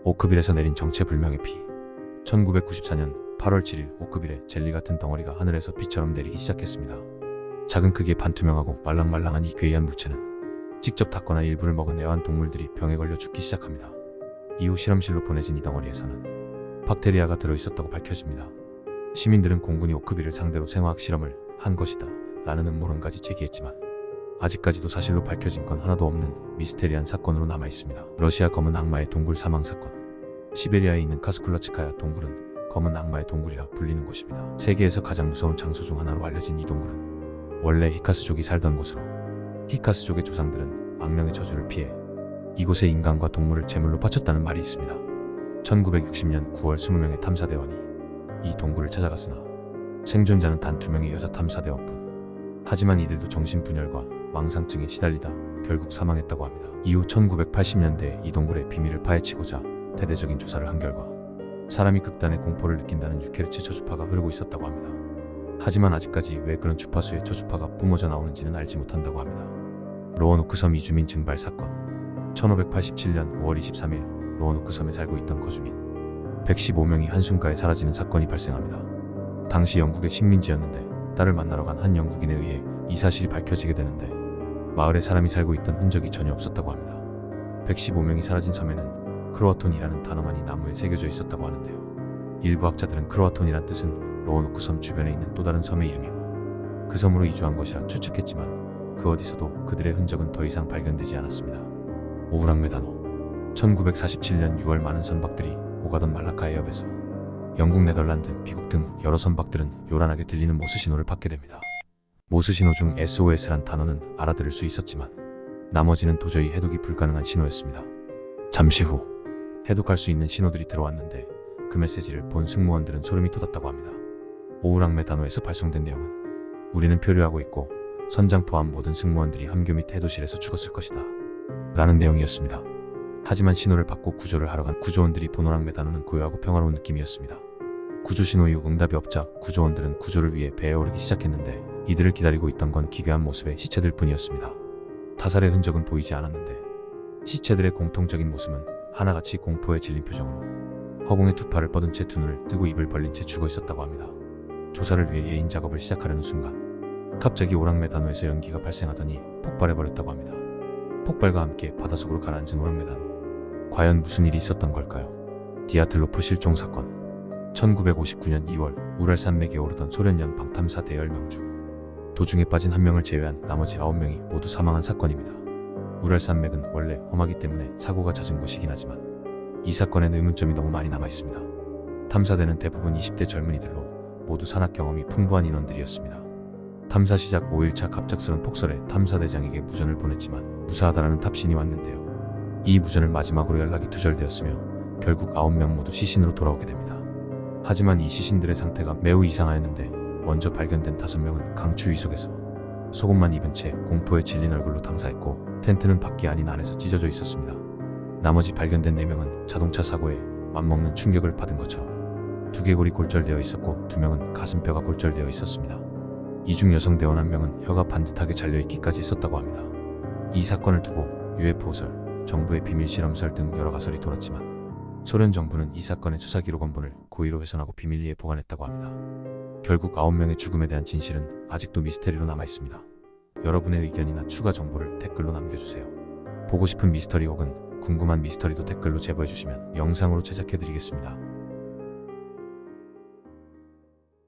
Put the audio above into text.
오크빌에서 내린 정체불명의 피. 1994년 8월 7일 오크빌에 젤리 같은 덩어리가 하늘에서 비처럼 내리기 시작했습니다. 작은 크기의 반투명하고 말랑말랑한 이 괴이한 물체는 직접 탔거나 일부를 먹은 애완동물들이 병에 걸려 죽기 시작합니다. 이후 실험실로 보내진 이 덩어리에서는 박테리아가 들어있었다고 밝혀집니다. 시민들은 공군이 오크빌을 상대로 생화학 실험을 한 것이다 라는 음모론까지 제기했지만 아직까지도 사실로 밝혀진 건 하나도 없는 미스테리한 사건으로 남아있습니다. 러시아 검은 악마의 동굴 사망 사건. 시베리아에 있는 카스쿨라츠카야 동굴은 검은 악마의 동굴이라 불리는 곳입니다. 세계에서 가장 무서운 장소 중 하나로 알려진 이 동굴은 원래 히카스족이 살던 곳으로 히카스족의 조상들은 악령의 저주를 피해 이곳에 인간과 동물을 제물로 바쳤다는 말이 있습니다. 1960년 9월 20명의 탐사대원이 이 동굴을 찾아갔으나 생존자는 단 2명의 여자 탐사대원뿐. 하지만 이들도 정신분열과 망상증에 시달리다 결국 사망했다고 합니다. 이후 1980년대 이 동굴의 비밀을 파헤치고자 대대적인 조사를 한 결과 사람이 극단의 공포를 느낀다는 유케르츠 저주파가 흐르고 있었다고 합니다. 하지만 아직까지 왜 그런 주파수의 저주파가 뿜어져 나오는지는 알지 못한다고 합니다. 로어노크 섬 이주민 증발 사건. 1587년 5월 23일 로어노크 섬에 살고 있던 거주민 115명이 한순간에 사라지는 사건이 발생합니다. 당시 영국의 식민지였는데 딸을 만나러 간 한 영국인에 의해 이 사실이 밝혀지게 되는데 마을에 사람이 살고 있던 흔적이 전혀 없었다고 합니다. 115명이 사라진 섬에는 크로아톤이라는 단어만이 나무에 새겨져 있었다고 하는데요. 일부 학자들은 크로아톤이란 뜻은 로어노크 섬 주변에 있는 또 다른 섬의 이름이고 그 섬으로 이주한 것이라 추측했지만 그 어디서도 그들의 흔적은 더 이상 발견되지 않았습니다. 오우랑메다노. 1947년 6월 많은 선박들이 오가던 말라카 해협에서 영국, 네덜란드, 미국 등 여러 선박들은 요란하게 들리는 모스 신호를 받게 됩니다. 모스 신호 중 SOS란 단어는 알아들을 수 있었지만 나머지는 도저히 해독이 불가능한 신호였습니다. 잠시 후 해독할 수 있는 신호들이 들어왔는데 그 메시지를 본 승무원들은 소름이 돋았다고 합니다. 오우랑메다노에서 발송된 내용은 우리는 표류하고 있고 선장 포함 모든 승무원들이 함교 및 해도실에서 죽었을 것이다 라는 내용이었습니다. 하지만 신호를 받고 구조를 하러 간 구조원들이 본 오랑메다노는 고요하고 평화로운 느낌이었습니다. 구조 신호 이후 응답이 없자 구조원들은 구조를 위해 배에 오르기 시작했는데 이들을 기다리고 있던 건 기괴한 모습의 시체들 뿐이었습니다. 타살의 흔적은 보이지 않았는데 시체들의 공통적인 모습은 하나같이 공포에 질린 표정으로 허공에 두 팔을 뻗은 채 두 눈을 뜨고 입을 벌린 채 죽어 있었다고 합니다. 조사를 위해 예인 작업을 시작하려는 순간 갑자기 오랑메다노에서 연기가 발생하더니 폭발해버렸다고 합니다. 폭발과 함께 바닷속으로 가라앉은 오랑메다노. 과연 무슨 일이 있었던 걸까요? 디아틀로프 실종 사건. 1959년 2월 우랄 산맥에 오르던 소련연 방탐사 대10명 중 도중에 빠진 한 명을 제외한 나머지 9명이 모두 사망한 사건입니다. 우랄 산맥은 원래 험하기 때문에 사고가 잦은 곳이긴 하지만 이 사건엔 의문점이 너무 많이 남아있습니다. 탐사대는 대부분 20대 젊은이들로 모두 산악 경험이 풍부한 인원들이었습니다. 탐사 시작 5일차 갑작스런 폭설에 탐사대장에게 무전을 보냈지만 무사하다라는 답신이 왔는데요. 이 무전을 마지막으로 연락이 두절되었으며 결국 9명 모두 시신으로 돌아오게 됩니다. 하지만 이 시신들의 상태가 매우 이상하였는데 먼저 발견된 5명은 강추위 속에서 속옷만 입은 채 공포에 질린 얼굴로 당사했고 텐트는 밖이 아닌 안에서 찢어져 있었습니다. 나머지 발견된 4명은 자동차 사고에 맞먹는 충격을 받은 것처럼 두개골이 골절되어 있었고 2명은 가슴뼈가 골절되어 있었습니다. 이 중 여성 대원 1명은 혀가 반듯하게 잘려있기까지 했었다고 합니다. 이 사건을 두고 UFO설, 정부의 비밀실험설 등 여러 가설이 돌았지만 소련 정부는 이 사건의 수사기록 원본을 고의로 훼손하고 비밀리에 보관했다고 합니다. 결국 9명의 죽음에 대한 진실은 아직도 미스터리로 남아있습니다. 여러분의 의견이나 추가 정보를 댓글로 남겨주세요. 보고 싶은 미스터리 혹은 궁금한 미스터리도 댓글로 제보해주시면 영상으로 제작해드리겠습니다.